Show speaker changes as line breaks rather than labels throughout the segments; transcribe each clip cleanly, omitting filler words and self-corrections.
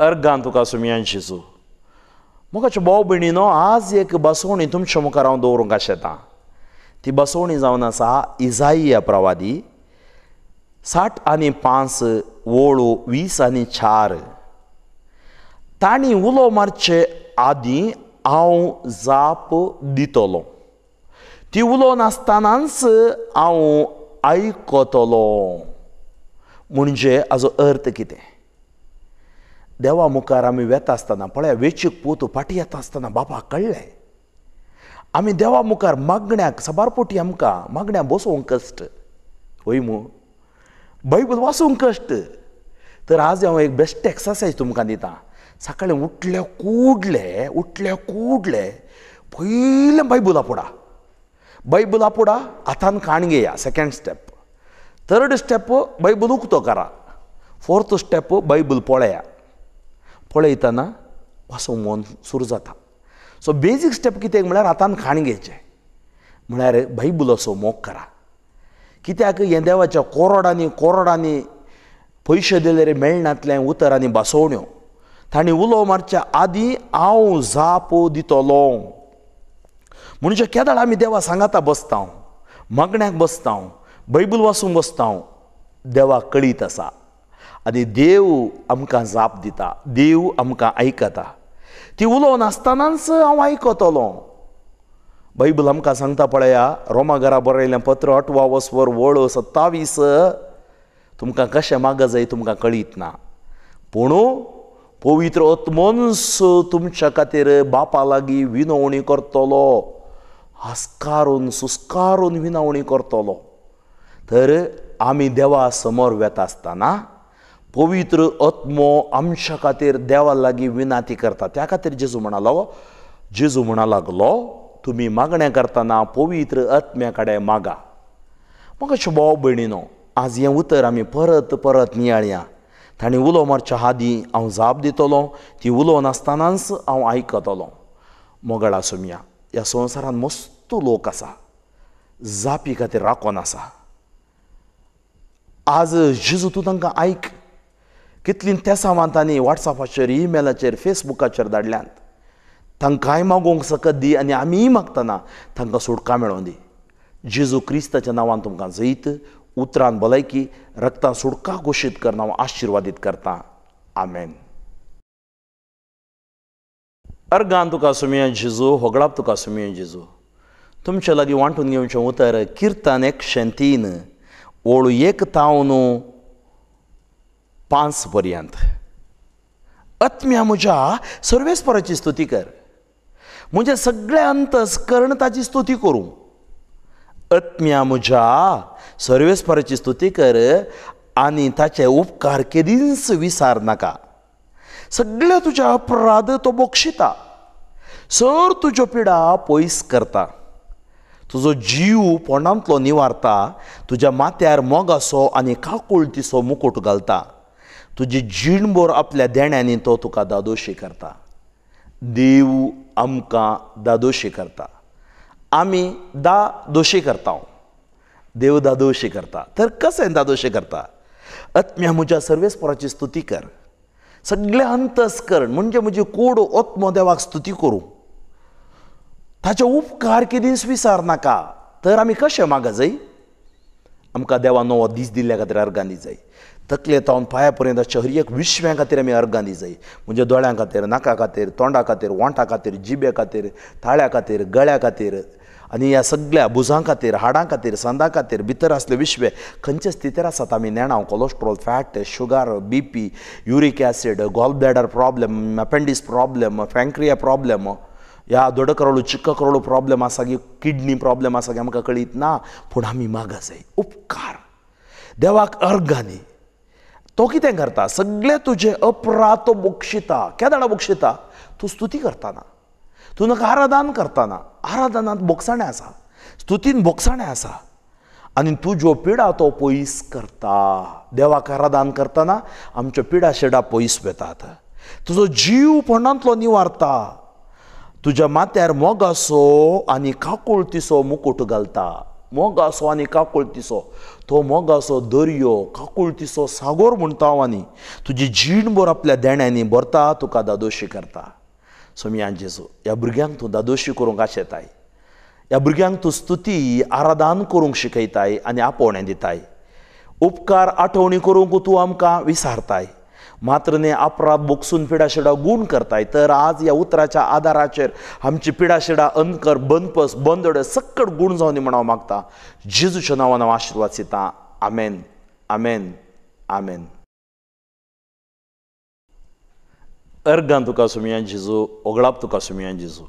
अर्गां तुका सुमयान शिजू मोगाचे भाव भयणीनो, आज एक बसवणी तुमच्या मुखार हांव दवरूंक आशेतां. ती बसवणी जावन आसा इजाइया प्रवादी 60:5 वळू 20:4. तांणी उलो मारचे आदीं हांव जाप दितलो, ती उलो नासतनाच हांव आयकतलो. म्हणजे हाजो अर्थ कितें? देवा मुखार आमी वेता आसतना पळया, वेचीक पोतू फाटी येता आसतना बाबा कळ्ळें, आमी देवा मुखार मागण्याक सबारपोटी आमकां मागण्याक बसोवंक कश्ट, वय मू बायबल वाचूंक कश्ट. तर आज हांव एक बेस्ट एक्सरसायज तुमकां दितां. सकाळीं उठल्या कुडले पयलें बायबल आपोडा, हातान काण घेया. Second step. Third step Bible उक्तो करा. फोर्थ स्टेप बायबल पळयतना वाचूंक मन सुरू जाता. सो बेजीक स्टेप कितें म्हळ्यार हातान खाण घेवचें, म्हळ्यार बायबलाचो मोग करा. कित्याक हें देवाच्या कोरडांनी पयशे दिले मेळनातलें उतर आनी बसवण्यो. तांणी उलो मारच्या आदीं हांव जाप दितलो. म्हणजे केदाळ आमी देवा सांगाता बसता, मागण्याक बसता, बायबल वाचूंक बसता, देवाक कळीत आसा आनी देव आमकां जाप दिता, देव आमकां आयकता. ती उलो नासतनाच हांव आयकतलो. बायबल आमकां सांगता पळया, रोमाघरा बरयलें पत्र 8 वळू 27. तुमकां कशें माग जाय तुमकां कळीत ना, पूण पवित्र आत्मोस तुमच्या खातीर बापा लागीं विनवणी करतलो, हास्कारून सुस्कारून विनवणी करतलो. तर आमी देवा समोर वेता आसतना पवित्र आत्मो आमच्या खातीर देवा लागीं विनाती करता. त्या खातीर जेजू म्हणा लागलो तुमी मागण्या करतना पवित्र आत्म्या कडेन मागा. म्हाका भाव भयणीनो, आज हें उतर आमी परत नियाळया. तांणी उलो मारच्या आदीं हांव जाप दितलो, ती उलो नासतनाच हांव आयकतलो. मोगळा सुमया, ह्या संवसारांत मस्त लोक आसा, जापी खातीर राखोन आसा. आज जेजू तूं तांकां आयक. कितलीं तेसांवांतांनी वॉट्सॅपाचेर, ईमेलाचेर, फेसबुकाचेर धाडल्यांत. तांकांय मागोवंक सकत दी आनी आमीय मागतना तांकां सुटका मेळोवन दी. जेजू क्रिस्ताच्या नांवान तुमकां जैत, उतरान भलायकी, रक्तान सुटका घोशीत करना, हांव आशिर्वादीत करता. आमेन. अर्गां तुका सुमया जेजू, होगळाप तुका सुमया जेजू. तुमचे लागीं वांटून घेवचें उतर किर्तन 103 वळू 1:5 पर्यंत. आत्म्या म्हज्या सर्वेस्पराची स्तुती कर, म्हणजे सगळे अंतस्करण ताची स्तुती करूं. आत्म्या म्हज्या सर्वेस्पराची स्तुती कर आनी ताचे उपकार केदींच विसार नाका. सगळे तुजे अपराध तो बक्षिता, सर तुज्यो पिडा पयस करता. तुजो जीव पोंडांतलो निवारता, तुज्या माथ्यार मोगाचो आनी काकुळटीचो मुकुट घालता. तुजी जीणभर आपल्या देण्यांनी तो तुका दादोशी करता. देव आमकां दादोशी करता, आमी दादोशी करता. देव दादोशी करता. तर कशें दादोशी करता? आत्म्या म्हज्या सर्वेस्पराची स्तुती कर. सगळे अंतस्करण म्हणजे म्हजी कूड आत्मो देवाक स्तुती करूं. ताचे उपकार केदींच विसार नाका. तर आमी कशें माग जाय? आमकां देवा नवो दीस दिल्ल्या खातीर अर्गां दी जाय. तकले तावन पांया पर्यंत हर एक विश्व्या खातीर आमी अर्गां दी जाय. म्हणजे दोळ्यां खातीर, नाका खातीर, तोंडा खातीर, वांटा खातीर, जिबे खातीर, ताळ्या खातीर, गळ्या खातीर आनी ह्या सगळ्या भुजां खातीर, हाडां खातीर, सांदां खातीर, भितर आसले विश्वे खंयचे स्थितीर आसात आमी नेणाव, cholesterol, fat, sugar, BP, uric acid, gall bladder problem, appendix problem, pancreas problem, ह्या दोडकरोळू चिक्ककरोळू प्रॉब्लेम आसा की किडनी प्रॉब्लेम आसा की आमकां कळीत ना, पूण आमी मागा जाय. उपकार देवाक अर्गां दी. तो कितें करता? सगळे तुजे अपराध तो बक्षिता. केदां बक्षिता? तूं स्तुती करतना, तूं नाका आराधन करतना. आराधनांत बोगसाणें आसा, स्तुतीन बोगसाणें आसा. आनी तुज्यो पिडा तो पयस करता. देवाक आराधन करतना आमच्यो पिडा शेडा पयस वेतात. तुजो जीव पोंडांतलो निवारता. तुज्या माथ्यार मोगाचो आनी काकुळटीचो मुकुट घालता. मोगासो आनी काकुळतीसो तो मोगासो दर्यो काकुळतीसो सागोर म्हणटा हांव आनी तुजी जीणभर आपल्या देण्यांनी भरता तुका दादोशी करता. सोमियान जेजू ह्या भुरग्यांक तूं दादोशी करूंक आशेताय. ह्या भुरग्यांक तूं स्तुती आराधन करूंक शिकयताय आनी आपोवणें दिताय. उपकार आठवणी करूंक तूं आमकां विसारताय. मात्र न्ही अपराध बोगसून पिडाशिडा गूण करताय. तर आज ह्या उतराच्या आदाराचेर आमची पिडाशिडा अंकर बंदपस बंदड सक्कड गूण जावनी म्हण हांव मागता. जेजूच्या नांवान हांव आशिर्वाद दितां. आमेन आमेन आमेन. अर्गां तुका सुमियान जेजू ओगळाप तुका सुमियान जेजू.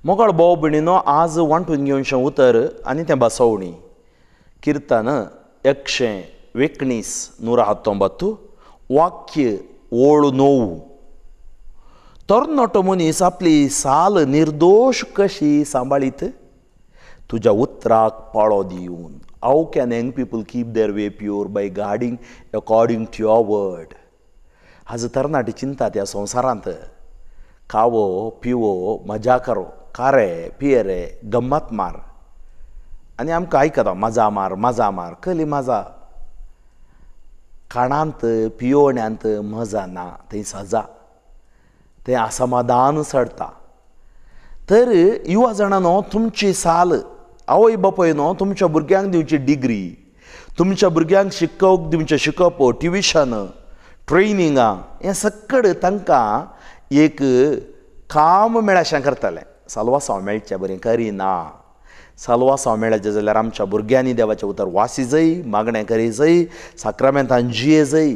मोगाळ भाव भयणीनो आज वांटून घेवनशें उतर आनी तें बसवणी. किर्तन 119 वाक्य ओळ 9. तरणाटो मनीस आपली साल निर्दोश कशी सांबाळीत तुज्या उतराक पाळो दिवन. How can young people keep their way pure by guarding according to your word. आज तरणाटी चिंतात ह्या संवसारांत खावो पिवो मजा करो खारे पियरे गम्मत मार आनी आमकां आयकता मजा मार खली मजा. खाणांत पियोवण्यांत मजा ना थंय सजा तें असमाधान सडटा. तर युवा जाणांनो तुमची साल आवय बापूय न्हू तुमच्या भुरग्यांक दिवची डिग्री तुमच्या भुरग्यांक शिकोवंक दिवचें शिकप ट्युशन ट्रेनिंगां हें सक्कड तांकां एक काम मेळशें करतलें. सालवासांव मेळचें बरें करिना. सालवासांव मेळचें जाल्यार आमच्या भुरग्यांनी देवाचें उतर वासी जाय मागणें करी जाय साक्रामेंतान जिये जाय.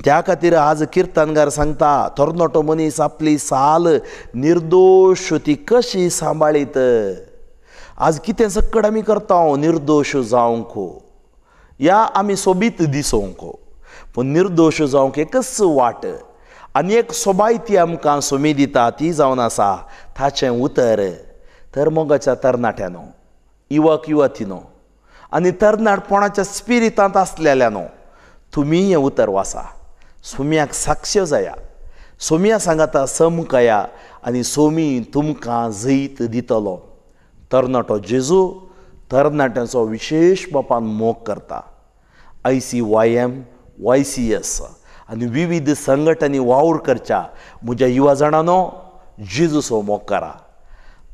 त्या खातीर आज किर्तनगार सांगता तरणाटो मनीस आपली साल निर्दोश ती कशी सांबाळीत. आज कितें सक्कड आमी करता निर्दोश जावंक या आमी सोबीत दिसोवंक पूण निर्दोश जावंक एकच वाट आनी एक सोबायती आमकां सोमी दिता ती जावन आसा ताचें उतर. तर मोगाच्या तरणाट्यानो युवक युवतीनो आनी तरणाटपणाच्या स्पिरितांत आसलेल्यानो तुमी हें उतर वाचा. सोम्याक साक्ष्य जाया सोम्या सांगाता समकया आनी सोमी तुमकां जैत दितलो. तरणाटो जेजू तरणाट्यांचो विशेश बापान मोग करता. ICYM YCS आनी विविध संघटनांनी वावर करच्या म्हज्या युवा जाणांनो जेजूचो मोग करा.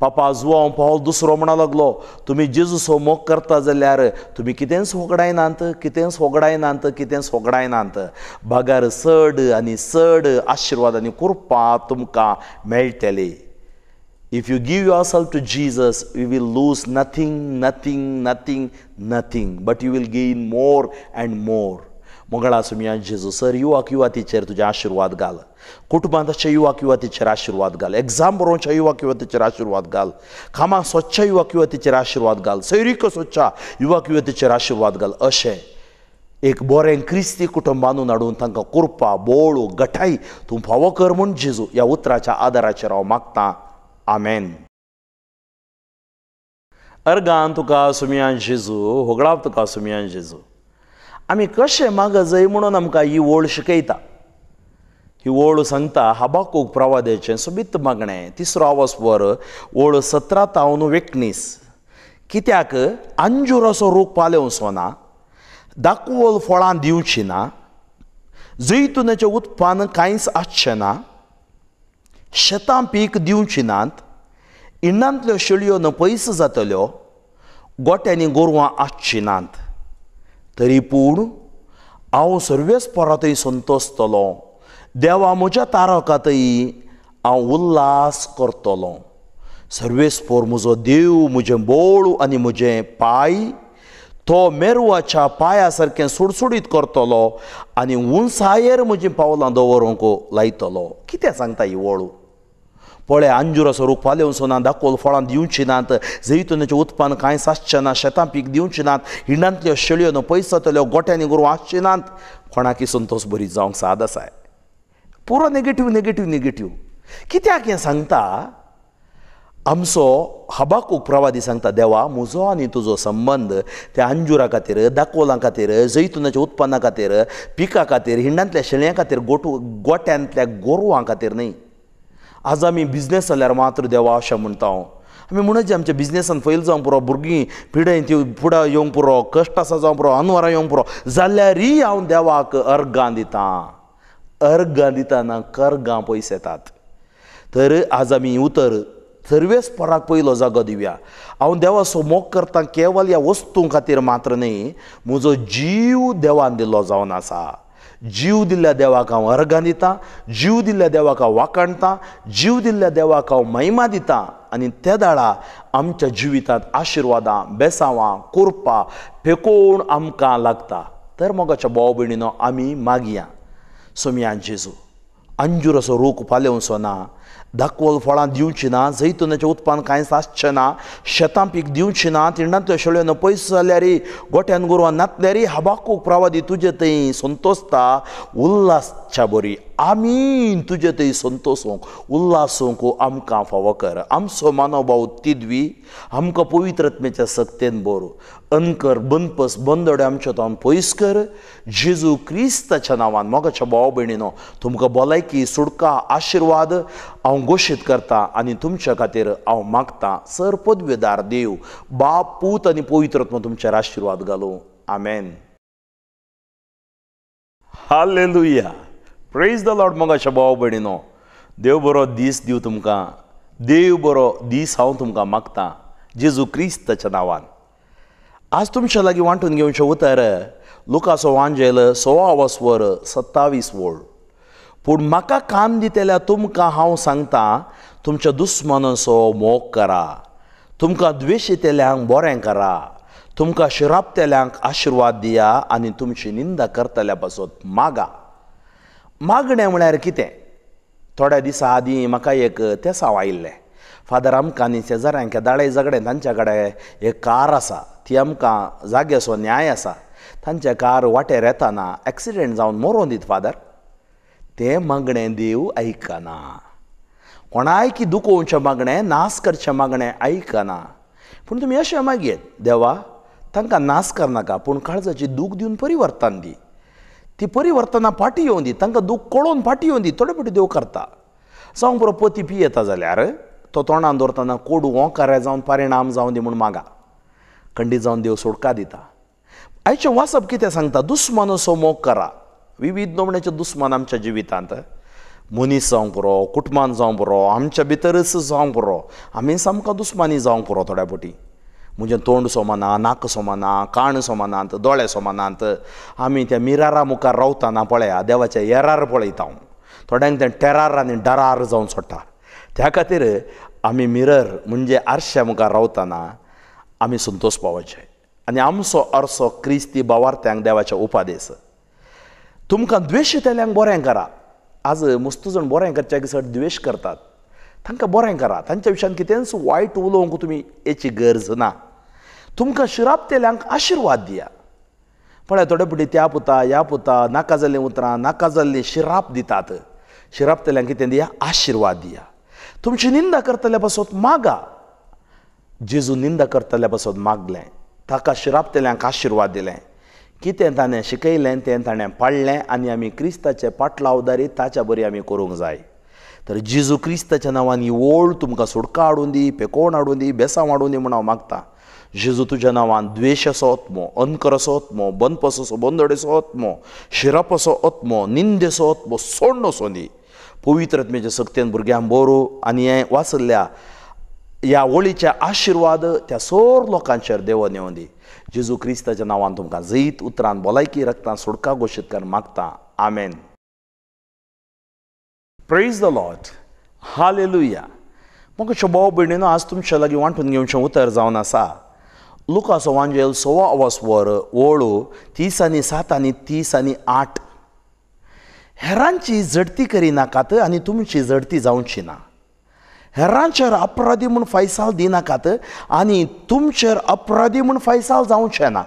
पापा जुआंव पावल दुसरो म्हणा लागलो तुमी जेजूचो मोग करता जाल्यार तुमी कितेंच वगडायनात भागार चड आनी चड आशिर्वाद आनी कृपा तुमकां मेळटली. If you give yourself to Jesus, you will lose nothing, but you will gain more and more. मोगळा सुमियान जेजू सर युवक युवतीचेर तुजे आशिर्वाद घाल. कुटुंबांतच्या युवक युवतीचेर आशिर्वाद घाल. एग्जाम बरोवच्या युवक युवतीचेर आशिर्वाद घाल. कामां स्वच्छ युवक युवतीचेर आशिर्वाद घाल. सैरीक स्वच्छ युवक युवतीचेर आशिर्वाद घाल. अशें एक बरें क्रिस्ती कुटुंब बांदून हाडून तांकां कृपा बोळ गठाई तूं फावो कर म्हूण जेजू ह्या उतराच्या आदाराचेर हांव मागतां. आमेन. अर्गान तुका सुमियान जेजू होगळाप तुका सुमियान जेजू. आमी कशें माग जाय म्हणून आमकां ही ओळ शिकयता. ही ओळ सांगता हबाकूक प्रवादेचें सोबीत मागणें 3रो आवाजवर ओळ 17-19. कित्याक अंजुराचो रूख पालेवचो ना दाखोवल फळां दिवची ना जैतुनाचें उत्पन्न कांयच आसचें ना शेतां पीक दिवची नात इण्णांतल्यो शेळयो नपयस जातल्यो गोट्यांनी गोरवां आसची नात. तरी पूण हांव सर्वेस परातय संतोसतलो देवा म्हज्या तारकातय हांव उल्हास करतलो. सर्वेस्पर म्हजो देव म्हजें बोळ आनी म्हजें पाय तो मेरुवाच्या पांया सारकें सुडसुडीत करतलो आनी उंचायेर म्हजीं पावलां दवरूंक लायतलो. कितें सांगता ही ओळ. पळय अंजुराचो रूख पालेवचो ना दाखोवल फळां दिवची नात जैतुनाचें उत्पन्न कांयच आसचें ना शेतां पीक दिवची नात हिंडांतल्यो शेळयो नपयस जातल्यो गोट्यांनी गोरवां आसची नात. कोणाकी संतोश बरी जावंक साद आसा. पुरो नेगेटीव. कित्याक हें सांगता. आमचो हबाकूक प्रवादी सांगता देवा म्हजो आनी तुजो संबंद त्या अंजुरा खातीर दाखोवलां खातीर जैतुनाच्या उत्पन्ना खातीर पिका खातीर हिंडांतल्या शेळयां खातीर गोट्यांतल्या गोरवां खातीर न्ही. आज आमी बिझनेस जाल्यार मात्र देवा अशें म्हणटा आमी म्हणत आमच्या बिझनेसान फैल जावंक पुरो, भुरगीं पिढेन ती फुडें येवंक पुरो, कश्ट आसा जावंक पुरो, अनवरां येवंक पुरो, जाल्यारय हांव देवाक अर्गां दितां. अर्गां दितना कर्गां पयस येतात. तर आज आमी उतर सर्वेस्पराक पयलो जागो दिवया. हांव देवाचो मोग करतां केवल ह्या वस्तू खातीर मात्र न्ही, म्हजो जीव देवान दिल्लो जावन आसा. जीव दिल्ल्या देवाक हांव अर्गां दितां, जीव दिल्ल्या देवाक हांव वाखाणटां, जीव दिल्ल्या देवाक हांव महिमा दितां. आनी त्या दाळा आमच्या जिवितांत आशिर्वादां, बेसांवां, कुरपां फेकोवन आमकां लागता. तर मोगाच्या भाव भयणीनो, आमी मागया सोम्या जेजू. अंजूर असो रूख फाल्योवचो ना, दाखवल फळां दिवची ना, जैतुनाचें उत्पन्न कांयच आसचें ना, शेतां पीक दिवची ना, तिंडांतल्यो शेळयो पयस जाल्यारय, गोठ्यान गोरवां नातल्यारय हाबाकूक प्रवादी तुजे थंय संतोसता उल्हासच्या बरी. आमी तुजे थंय संतोसूंक उल्हासूंक आमकां फावो कर. आमचो मनोभाव तिदवी आमकां पवित्रत्मेच्या सक्तेन भर. अनकर, बनपस, बंदोडे आमचे तोंड पयस कर. जेजू क्रिस्ताच्या नांवान मोगाच्या भाव भयणीनो, तुमकां भलायकी, सुडका, आशिर्वाद हांव घोशीत करतां आनी तुमच्या खातीर हांव मागतां. सर पदवेदार देव, बाप, पूत आनी पवित्रत्म तुमचेर आशिर्वाद घालूं. आमेन. हालेलुया. Praise the Lord. मोगाच्या भाव भयणीनो, देव बरो दीस दिव तुमकां. देव बरो दीस हांव तुमकां मागतां जेजू क्रिस्ताच्या नांवान. आज तुमच्या लागीं वांटून घेवचें उतर लुकाचो वांजेल 16:27. पूण म्हाका कान दितेल्या तुमकां हांव सांगतां, तुमच्या दुस्मनाचो मोग करा, तुमकां द्वेशितेल्यांक बरें करा, तुमकां शिरापतेल्यांक आशिर्वाद दिया आनी तुमची निंदा करतल्या पासून मागा. मागणें म्हळ्यार कितें? थोड्या दिसा आदीं म्हाका एक तेसांव आयिल्लें. फादर आमकां आनी शेजाऱ्यांक दाळे झगडे तांच्या कडेन एक कार आसा, ती आमकां जाग्याचो न्याय आसा. तांचे कार वाटेर येताना एक्सिडेंट जावन मरोन दीत फादर. तें मागणें देव आयकना. कोणायकी दुखोवचें मागणें, नास करचें मागणें आयकना. पूण तुमी अशें मागयेत, देवा तांकां नास करनाका, पूण काळजाची दूख दिवन परिवर्तन दी. ती परिवर्तनां फाटीं येवं दी, तांकां दूख कळोवन फाटीं येवं दी. थोडे फावटी देव करता. जावं बरो पती पियेता जाल्यार तो तोंडान दवरतना कोडू ओंकारें जावन परिणाम जावं दी म्हूण मागा. खंडीत जावन देव सुटका दिता. आयचें वाचप कितें सांगता? दुस्मनाचो मोग करा. विविध नमण्याचे दुस्मान आमच्या जिवितांत. मनीस जावंक पुरो, कुटुंबान जावंक पुरो, आमच्या भितरच जावंक पुरो. आमी सामको दुस्मानी जावंक पुरो. थोड्या फावटी म्हजें तोंड सोमाना, नाक सोमाना, कान सोमानात, दोळे सोमानात. आमी त्या मिरारा मुखार रावतना पळया, देवाच्या येरार पळयता हांव. थोड्यांक तें टेरार आनी डरार जावन सोडटा. त्या खातीर आमी मिरर म्हणजे आरश्या मुखार रावतना आमी संतोश पावचे. आनी आमचो अर्सो क्रिस्ती भावार्थ्यांक देवाचे उपादेश. तुमकां द्वेशितेल्यांक बरें करा. आज मस्त जाण बरें करच्या दिसाक द्वेश करतात. तांकां बरें करा. तांच्या विशयान कितेंच वायट उलोवंक तुमी हेची गरज ना. तुमकां शिरापतेल्यांक आशिर्वाद दिया. पळय थोडे फावटी त्या पुता, ह्या पुता नाका जाल्लीं उतरां, नाका जाल्लीं शिराप दितात. शिरापतेल्यांक कितें दिया? आशिर्वाद दिया. तुमची निंदा करतल्या पासून मागा. जेजू निंदा करतल्या पासून मागलें, ताका शिरापतेल्यांक आशिर्वाद दिलें. कितें ताणें शिकयलें तें ताणें पाळ्ळें आनी आमी क्रिस्ताचे पाटलावदारी ताच्या बरी आमी करूंक जाय. तर जेजू क्रिस्ताच्या नांवान ही ओळ तुमकां सुडका हाडून दी, पेकोवन हाडून दी, बेसांव हाडून दी म्हूण हांव मागतां. जेजू तुज्या नांवान द्वेशाचो आत्मो, अनकराचो आत्मो, बनपसाचो बंदोडेचो आत्मो, शिरापाचो आत्मो, निंदेचो आत्मो सोडून वचून दी. पवित्रत्मेच्या सक्तेन भुरग्यांक बरो आनी हें वाचल्ल्या ह्या ओळीचे आशिर्वाद त्या सोर लोकांचेर देवन येवं दी. जेजू क्रिस्ताच्या नांवान तुमकां जैत उतरान भलायकी रक्तान सुडका घोशीत कर मागतां. आमेन. Praise the Lord. हालेलुया. मोगाच्यो भाव भयणीनो, आज तुमच्या लागीं वांटून घेवचें उतर जावन आसा लुकाचो वांजेल 16 ओळ 30:7 आनी 30:8. हेरांची झडती करिनाकात आनी तुमची झडती जावची ना. हेरांचेर अपराधी म्हूण फैसाल दिनाकात आनी तुमचेर अपराधी म्हूण फैसाल जावचें ना.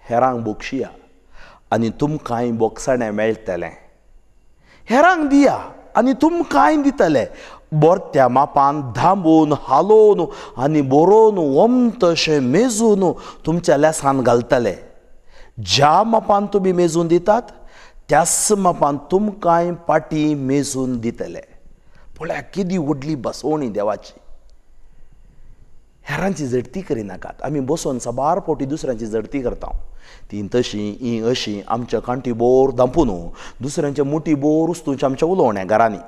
हेरांक बक्षिया आनी तुमकांय बोगसाणें मेळटलें. हेरांक दिया आनी तुमकांय दितले. बोरत्या मापान धांबून, हालोवन आनी बरोवन वमतशें मेजून तुमच्या लेसान घालतले. ज्या मापान तुमी मेजून दितात त्याच मापान तुमकांय पाटी मेजून दितले. पळया किती व्हडली बसवणी देवाची. हेरांची जडती करिनाकात. आमी बसून सबार पोटी दुसऱ्यांची जडती करता. ती तशी ही अशी आमच्या कांटी बोर दांपून दुसऱ्यांच्या मुठी बोर उस्तूंचे आमच्या उलोवण्या घरांनी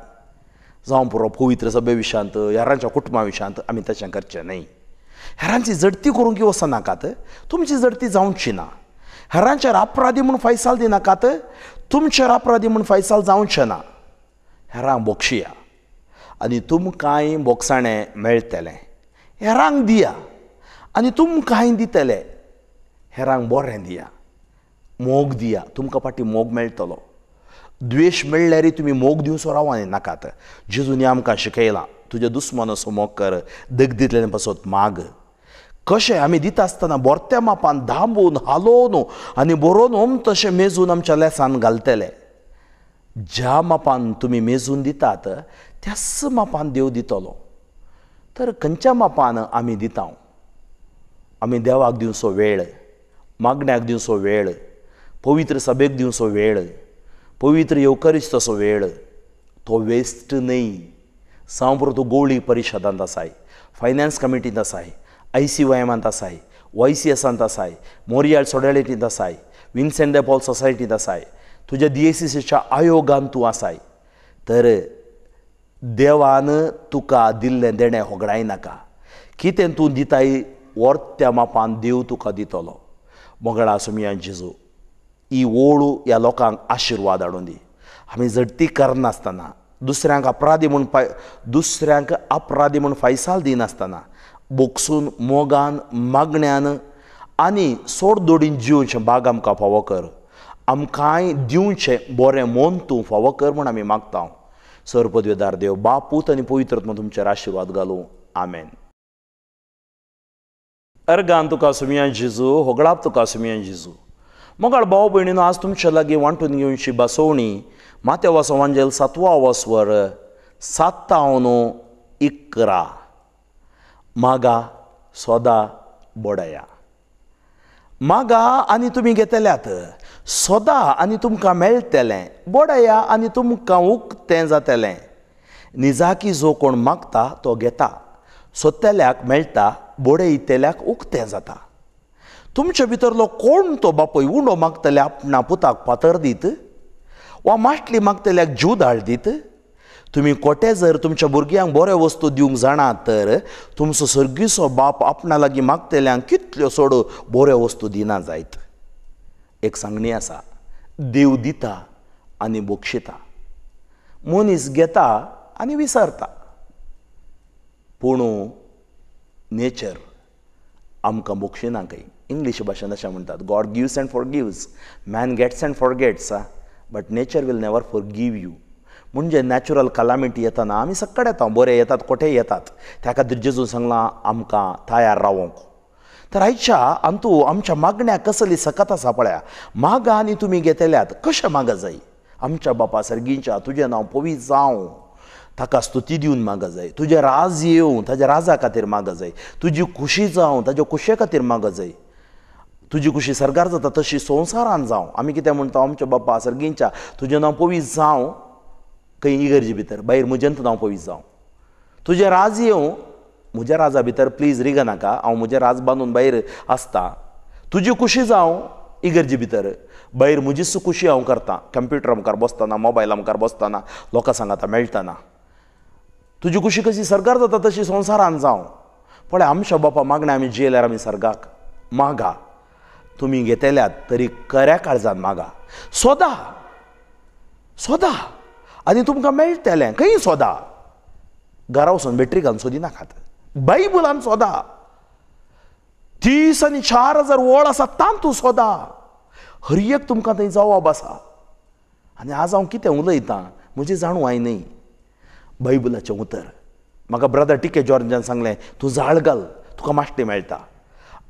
जावं पुरो पवित्र सभे विशांत हेरांच्या कुटुंबा विशांत आमी तशें करचें न्हय. हेरांची जडती करूंक वचनाकात. तुमची जडती जावची ना. हेरांचेर अपराधी म्हूण फैसाल दिनाकात. तुमचेर अपराधी म्हूण फैसाल जावचें ना. हेरांक बोक्षिया आनी तुमकांय बोगसाणें मेळटलें. हेरांक दिया आनी तुमकांय दितले. हेरांक बरें दिया, मोग दिया, तुमकां फाटीं मोग मेळटलो. द्वेश मेळ्ळ्यारय तुमी मोग दिवचो रावोंक नाकात. जेजून आमकां शिकयलां तुजे दुस्मनाचो मोग कर, दगदींतल्यान पासत माग. कशें आमी दिता आसतना बोरत्या मापान धांबून हालोवन आनी बरोवन तशें मेजून आमच्या लेसान घालतले. ज्या मापान तुमी मेजून दितात त्याच मापान देव दितलो. तर खंयच्या मापान आमी दिता? आमी देवाक दिवचो वेळ, मागण्याक दिवचो वेळ, पवित्र सभेक दिवचो वेळ, पवित्र येवकारिस्ताचो वेळ. तो वेस्ट न्हय. सांवपुरो तूं गवळी परिशदांत आसाय, फायनान्स कमिटींत आसाय, ICYMांत आसाय, YCSांत आसाय, मोरियाल सोडेलिटींत आसाय, विन्सेंट डे पॉल सोसायटींत आसाय, तुज्या DSCच्या आयोगांत तूं आसाय. तर देवान तुका दिल्लें देणें होगडाय नाका. कितें तूं दिताय वर्त्या मापान देव तुका दितलो. मोगळा सुमया जेजू ही ओळू ह्या लोकांक आशिर्वाद हाडून दी. आमी जडती करनासतना दुसऱ्यांक अपराधी म्हूण फैसाल दिनासतना बोगसून मोगान मागण्यान आनी सोड दोडीन जिवचें भाग आमकां फावो कर. आमकांय दिवचें बरें मोन तूं फावो कर म्हूण आमी मागता. सर्वपदवेदार देव बाप पूत आनी पवित्रात्मा तुमचेर आशिर्वाद घालूं. आमेन. अर्गान तुका सुमया जेजू, होगळाप तुका सुमया जेजू. मोगाळ भाव भयणीनो, आज तुमच्या लागीं वांटून घेवची बसवणी माथ्या वाचोवांजेल 7वा वस्वर 7:11. मागा सोदा बोडया. मागा आनी तुमी घेतल्यात, सोदा आनी तुमकां मेळटलें, बोडया आनी तुमकां उक्तें जातलें. निजाकी जो कोण मागता तो घेता, सोदतल्याक मेळटा, बोडयतल्याक उक्तें जाता. तुमचे भितरलो कोण तो बापूय उंडो मागतल्या आपणा पुताक पातर दीत, वा माटली मागतल्याक जीव धाड दीत. तुमी कोटे जर तुमच्या भुरग्यांक बऱ्यो वस्तू दिवंक जाणात तर तुमचो सर्गीचो बाप आपणा लागीं मागतल्यांक कितल्यो सोड बऱ्यो वस्तू दिना जायत. एक सांगणी आसा, देव दिता आनी बोक्षिता, मनीस घेता आनी विसरता. पूण नेचर आमकां बोक्षिनाकय. इंग्लीश भाशेन अशें म्हणटात, God gives and forgives, man gets and forgets, but nature will never forgive you. म्हणजे नॅचरल कलामिटी येतना आमी सक्कड येता, बरे येतात, कोठे येतात. त्या खातीर जेजून सांगलां आमकां तयार रावोंक. तर आयच्या अंतू आमच्या मागण्याक कसली सकत आसा पळया. मागा आनी तुमी घेतल्यात. कशें मागा जाय? आमच्या बापा सर्गीच्या तुजें नांव पवित्र जावं, ताका स्तुती दिवन मागा जाय. तुजें राज येवं, ताज्या राजा खातीर मागा जाय. तुजी खुशी जावं, ताज्या खुशये खातीर मागा जाय. तुजी खुशी सरकार जाता तशी संवसारान जावं. आमी कितें म्हणटा, आमच्या बापा सर्गीच्या तुजें नांव पवित्र जावं, खंय इगर्जे भितर, भायर म्हजेंत नांव पवित्र जावं. तुजें राज येवं, म्हज्या राजा भितर प्लीज रिगा नाका, हांव म्हजें राज बांदून भायर आसता. तुजी खुशी जावं इगर्जे भितर, भायर म्हजीच खुशी हांव करतां, कंप्युटरा मुखार बसतना, मोबायला मुखार बसतना, लोकां सांगाता मेळटना. तुजी खुशी कशी सरकार जाता तशी संवसारान जावं. पळय, आमच्या बापा मागणें आमी जियेल्यार आमी सर्गाक मागा. तुमी घेतल्यात तरी खऱ्या काळजान मागा. सोदा, सोदा आनी तुमकां मेळटलें. खंय सोदा? घरा वचून बॅटरी घालून सोदी नाकात. बायबलान सोदा. 30 आनी 4000 वळ आसा तांतू सोदा. हर एक तुमकां थंय जवाब आसा. आनी आज हांव कितें उलयतां म्हजी जाणवाय न्हय, बायबलाचें उतर. म्हाका ब्रदर टिके जॉर्जान सांगलें, तूं जाळ घाल, तुका माश्टी मेळटा.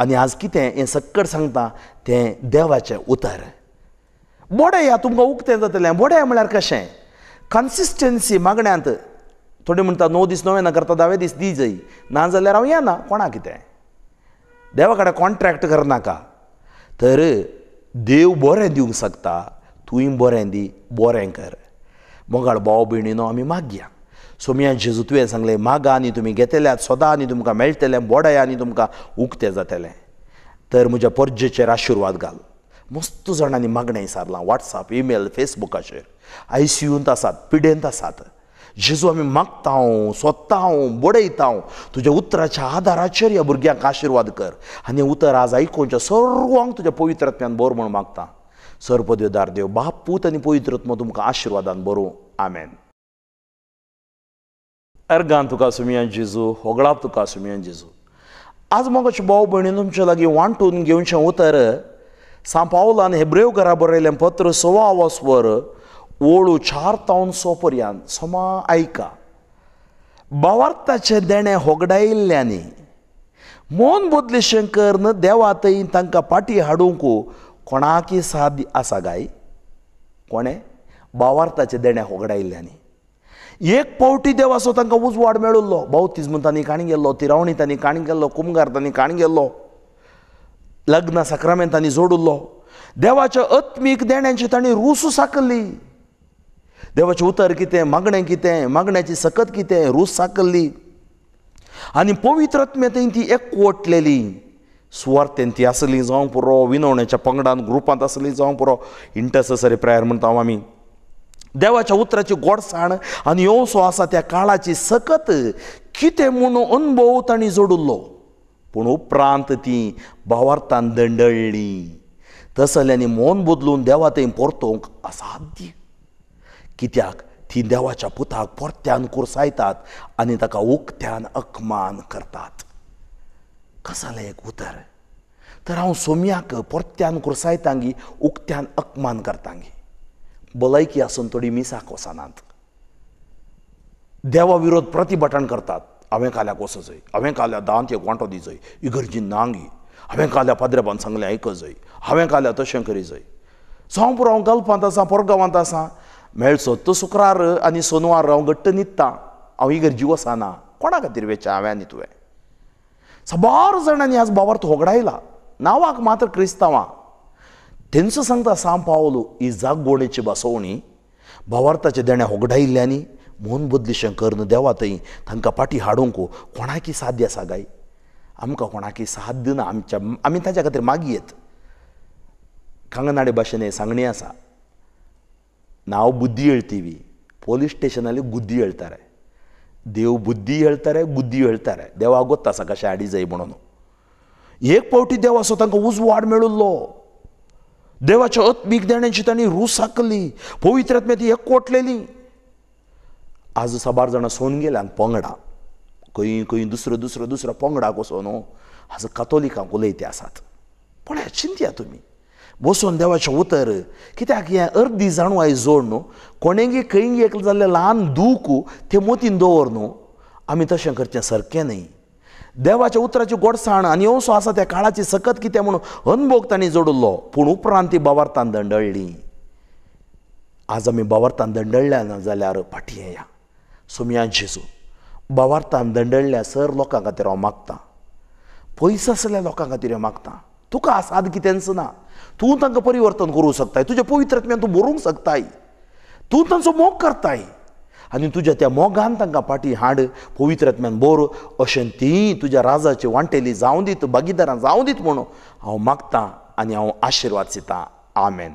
आनी आज कितें हें सक्कड सांगता तें देवाचें उतर. बोडया तुमकां उक्तें जातलें. बोडया म्हळ्यार कशें? कन्सिस्टन्सी मागण्यांत. थोडे म्हणटा 9 दीस नोवेना करता 10वे दीस दी जाय, ना जाल्यार हांव येना. कोणा कितें? देवा कडेन कॉन्ट्रॅक्ट करनाका. तर देव बरें दिवंक शकता, तुवें बरें दी, बरें कर. मोगाळ भाव भयणीनो, आमी मागया सोमया जेजू तुवें सांगलें मागा आनी तुमी घेतल्यात, सोदा आनी तुमकां मेळटलें, बोडाया आनी तुमकां उक्तें जातलें. तर म्हज्या पर्जेचेर आशिर्वाद घाल. मस्त जाणांनी मागणें विचारलां वॉट्सॅप, ईमेल, फेसबुकाचेर. ICUंत आसात, पिडेंत आसात. जेजू आमी मागता, सोदता, बडयता. तुज्या उतराच्या आदाराचेर ह्या भुरग्यांक आशिर्वाद कर. आनी उतर आज आयकोनच्या सर्वांक तुज्या पवित्र आत्म्यान भर म्हूण मागता. सर्वदेवदार देव, बाप, पूत आनी पवित्र आत्मा तुमकां आशिर्वादान भरूं. आमेन. अर्गां तुका सुमियान जेजू, होगळाप तुका सुमियान जेजू. आज मोगाचे भाव भयणी तुमचे लागीं वांटून घेवचें उतर सा पावलान हेब्रेव घरा बरयलें पत्र 6 स्वर ओळू 4 पर्यंत सोमा आयका. भावार्थाचे देणे होगडायिल्ल्यांनी मोन बदलेशें करन देवा थंय तांकां पाटी हाडूंक कोणाकी साद आसा गाय. कोणें? भावार्थाचे देणे होगडायिल्ल्यांनी. एक पावटी देवाचो तांकां उजवाड मेळिल्लो. बावतिस्म तांणी काणी गेल्लो, तिरावणी तांणी काणी गेल्लो, कुमगार तांणी काणी गेल्लो, लग्न साक्रामेंत तांणी जोडिल्लो. देवाच्या आत्मीक देण्याची तांणी रूस साकल्ली. देवाचें उतर कितें, मागणें कितें, मागण्याची सकत कितें, रूस साकल्ली. आनी पवित्र आत्मे थंय ती एकवटलेली. सुवार्थेन ती आसली जावं पुरो, विनवण्याच्या पंगडान ग्रुपांत आसली जावं पुरो, इंटरसेसरी प्रेयर म्हणटा आमी. देवाच्या उतराची गोडसाण आनी येवसो आसा त्या काळाची सकत कितें म्हूण अनुभव तांणी जोडिल्लो. पूण उपरांत ती भावार्थान दंडळ्ळी. तसल्यांनी मोन बदलून देवा थंय परतोवंक असाध्य. कित्याक ती देवाच्या पुताक परत्यान कुरसायतात आनी ताका उक्त्यान अकमान करतात. कसलें एक उतर. तर हांव सोमयाक परत्यान कुरसायतांगी, उक्त्यान अकमान करतांगी. भलायकी आसून थोडी मिसाक वचनात. देवा विरोध प्रतिभटन करतात. हांवें काल्याक वचचय, हांवें काल्या दांत एक वांटो दिजय, इगर्जीन नांगी, हांवें काल्या पाद्रेबान सांगलें आयकजय, हांवें काल्या तशें करीजय. जावं पुरो हांव गल्पांत आसां, परगांवांत आसां, मेळचो तो शुक्रार आनी सोनवार हांव घट्ट न्हिदतां, हांव इगर्जी वचना. कोणा खातीर वेचा हांवें आनी तुवें? साबार जाणांनी आज भावार्थ होगडायला. नांवाक मात्र क्रिस्तांवां. तेंचो सांगता सांब पावलो ही जागोडेची बसवणी भावार्थाचे देणे होगडायिल्ल्यांनी मोन बदलीशें करन देवा थंय तांकां पाटी हाडूंक कोणाकी साध्य आसा गाय? आमकां कोणाकी साध्य ना. आमी ताच्या खातीर मागयेत. कांगनाडे भाशेन सांगणी आसा, नांव बुद्धी ಹೇಳ್ತೀವಿ, ಪೊಲೀಸ್ ಸ್ಟೇಷನಲ್ಲಿ ಗುದ್ದಿ ಹೇಳ್ತಾರೆ. देव बुद्धी ಹೇಳ್ತಾರೆ, गुद्दी ಹೇಳ್ತಾರೆ. देवाक ಗೊತ್ತಾसा कशें हाडी जाय म्हणून. एक पावटी देवाचो तांकां उजवाड मेळिल्लो. देवाच्या आत्मीक देण्याची तांणी रूस साकल्ली. पवित्र आत्मे ती एकवटलेली. आज साबार जाणां सोन गेल्यान पंगडा, खंय खंय दुसरो पंगडाक वचून आज कातोलिकांक उलयते आसात. पण चिंतया तुमी, बसून देवाचें उतर, कित्याक हें अर्दी जाणवाय जोड न्हू. कोणेंगी खंय एक जाल्लें ल्हान दूख तें मतीन दवर न्हू. आमी तशें करचें सारकें न्हय. देवाच्या उतराची गोडसाण आनी असो आसा त्या काळाची सकत कितें म्हणून अनुभव तांणी जोडिल्लो. पूण उपरांत ती भावार्थान दंडळ्ळी. आज आमी भावार्थान दंडळ्ळ्या ना जाल्यार फाटीं येया. सोमया जेजू, भावार्थान दंडळ्ळ्या सर लोकां खातीर हांव मागतां. पयस आसल्या लोकां खातीर हांव मागतां. तुका आसाद कितेंच ना. तूं तांकां परिवर्तन करूंक शकताय. तुज्या पवित्र आत्म्यान तूं भरूंक शकताय. तूं तांचो मोग करताय आनी तुज्या त्या मोगान तांकां पाटी हाड, पवित्र आत्म्यान बोर. अशें तीं तुज्या राजाची वांटेली जावं दीत, भागीदारां जावं दीत म्हणून हांव मागतां आनी हांव आशिर्वाद दितां. आमेन.